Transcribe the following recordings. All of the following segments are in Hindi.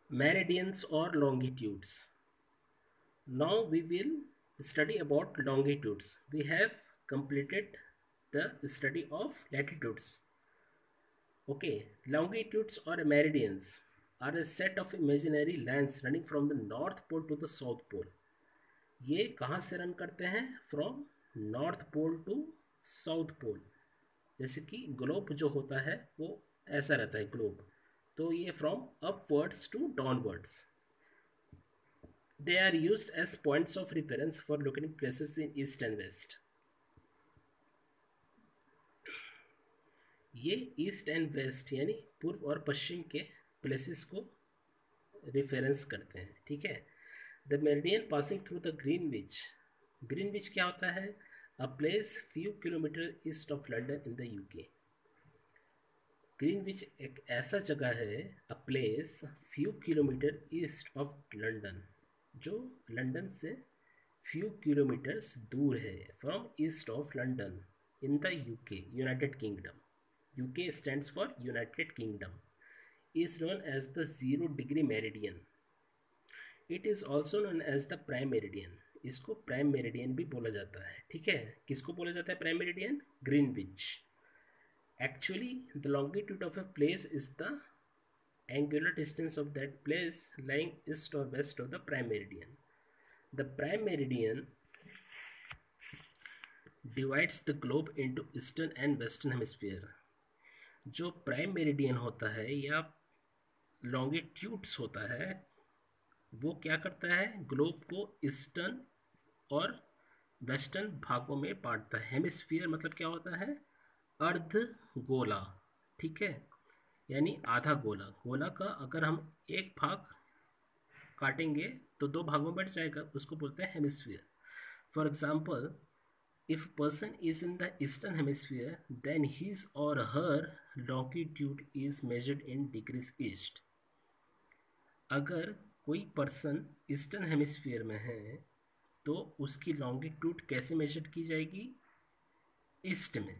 meridians or longitudes. Now we will study about longitudes. We have completed the study of latitudes. Okay, longitudes or meridians are a set of imaginary lines running from the north pole to the south pole. ये कहाँ से रन करते हैं? From north pole to south pole. जैसे कि ग्लोब जो होता है वो ऐसा रहता है ग्लोब, तो ये from upwards to downwards. They are used as points of reference for locating places in east and west. ये ईस्ट एंड वेस्ट यानी पूर्व और पश्चिम के प्लेसेस को रेफरेंस करते हैं. ठीक है. The meridian passing through the Greenwich. Greenwich क्या होता है? A place few kilometre east of London in the UK. Greenwich एक ऐसा जगह है, a place few kilometre east of London, जो लंदन से फ्यू किलोमीटर्स दूर है, from east of London in the UK, United Kingdom. UK stands for United Kingdom. Is known as the 0 degree meridian. It is also known as the prime meridian. इसको प्राइम मेरिडियन भी बोला जाता है. ठीक है. किसको बोला जाता है prime meridian? Greenwich. Actually the longitude of a place is the angular distance of that place lying east or west of the prime meridian. The prime meridian divides the globe into eastern and western hemisphere. जो प्राइम मेरिडियन होता है या लॉन्गिट्यूड्स होता है, वो क्या करता है? ग्लोब को ईस्टर्न और वेस्टर्न भागों में बांटता है. हेमिस्फीयर मतलब क्या होता है? अर्ध गोला. ठीक है. यानी आधा गोला. गोला का अगर हम एक भाग काटेंगे तो दो भागों में बट जाएगा, उसको बोलते हैं hemisphere. For example, if person is in the eastern hemisphere then his or her longitude is measured in degrees east. अगर कोई पर्सन ईस्टर्न हेमिस्फीयर में है तो उसकी लॉन्गिट्यूड कैसे मेजर की जाएगी? ईस्ट में.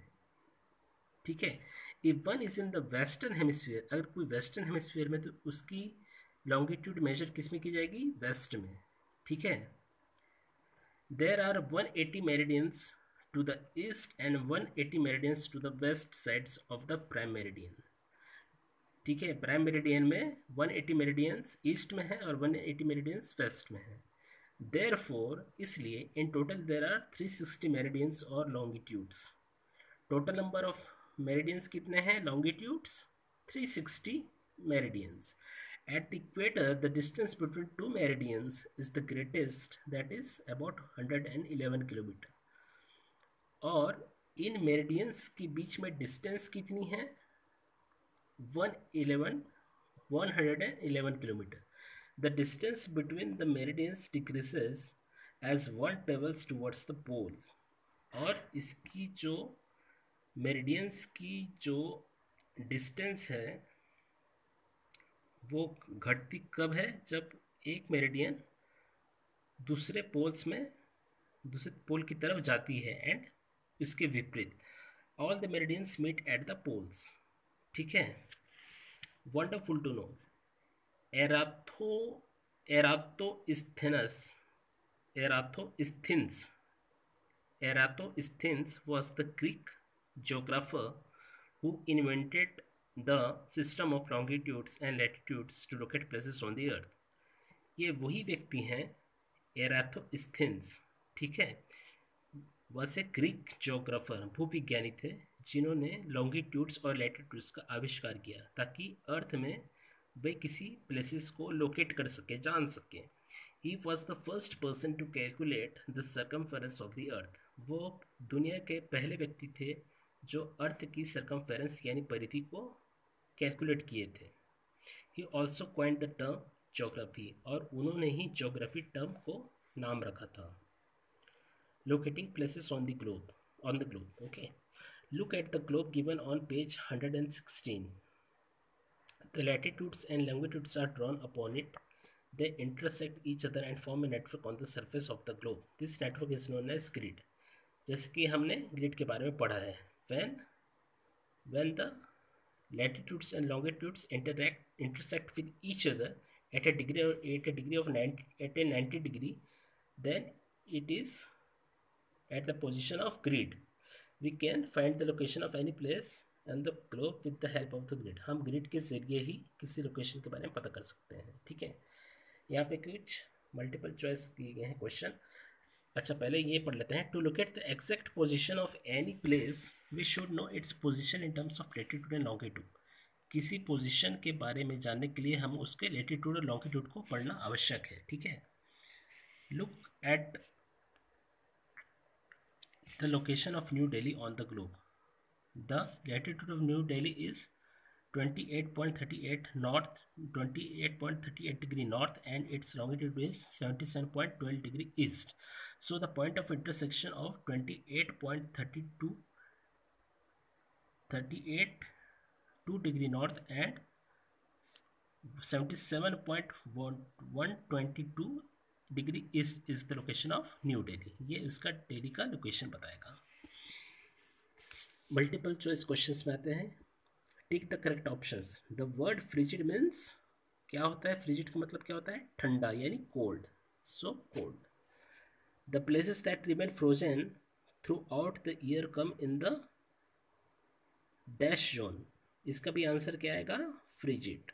ठीक है. If one is in the western hemisphere, अगर कोई वेस्टर्न हेमिस्फीयर में तो उसकी लॉन्गिट्यूड मेजर किस में की जाएगी? वेस्ट में. ठीक है. There are 180 meridians to the east and 180 meridians to the west sides of the prime meridian. ठीक है. प्राइम मेरिडियन में 180 मेरिडियंस ईस्ट में है और 180 मेरिडियंस वेस्ट में है. देयरफॉर इसलिए in total there are 360 meridians और longitudes. Total number of meridians कितने हैं? Longitudes 360 meridians. At the equator the distance between two meridians is the greatest, that is about 111 kilometres. और इन मेरिडियंस के बीच में डिस्टेंस कितनी है? 111 kilometre. The distance between the meridians decreases as one travels towards the pole. और इसकी जो मेरिडियंस की जो डिस्टेंस है वो घटती कब है? जब एक मेरिडियन दूसरे पोल्स में, दूसरे पोल की तरफ जाती है, एंड इसके विपरीत. All the meridians meet at the poles. ठीक है. Wonderful to know. एराथो Eratosthenes Eratosthenes Eratosthenes was the Greek geographer who invented the system of longitudes and latitudes to locate places on the earth. ये वही व्यक्ति हैं एराथोस्थेन्स. ठीक है. वैसे ग्रीक जोग्राफर, भूविज्ञानी थे, जिन्होंने लॉन्गिट्यूड्स और लैटिट्यूड्स का आविष्कार किया ताकि अर्थ में वे किसी प्लेसेस को लोकेट कर सके, जान सके. He was the first person to calculate the circumference of the earth. वो दुनिया के पहले व्यक्ति थे जो अर्थ की सर्कमफेरेंस यानी परिधि को कैलकुलेट किए थे. He also coined the term geography, और उन्होंने ही जोग्राफी टर्म को नाम रखा था. Locating places on the globe. Okay. Look at the globe given on page 116. The latitudes and longitudes are drawn upon it. They intersect each other and form a network on the surface of the globe. This network is known as grid. जैसे कि हमने ग्रिड के बारे में पढ़ा है. When the latitudes and longitudes intersect with each other, at a 90 degree, then it is at the position of grid. We can find the location of any place on the globe with the help of the grid. हम ग्रिड के जरिए ही किसी लोकेशन के बारे में पता कर सकते हैं, ठीक है। यहाँ पे कुछ मल्टीपल चॉइस दिए गए हैं क्वेश्चन। अच्छा, पहले ये पढ़ लेते हैं। To locate the exact position of any place we should know its position in terms of latitude and longitude. किसी पोजीशन के बारे में जानने के लिए हम उसके लेटीट्यूड और लॉन्गिट्यूड को पढ़ना आवश्यक है, ठीक है। Look at the location of new Delhi on the globe. The latitude of new Delhi is 28.38 north, 28.38 degree north, and its longitude is 77.12 degree east. So the point of intersection of 28.32 degree north and 77.122 degree east is the location of New Delhi. ये इसका दिल्ली का लोकेशन बताएगा। मल्टीपल चॉइस क्वेश्चंस में आते हैं। Tick the correct options. The word frigid means, क्या होता है फ्रिजिड का मतलब क्या होता है? ठंडा, यानी cold. So cold. The places that remain frozen through out the year come in the dash zone. इसका भी आंसर क्या आएगा? फ्रिजिड।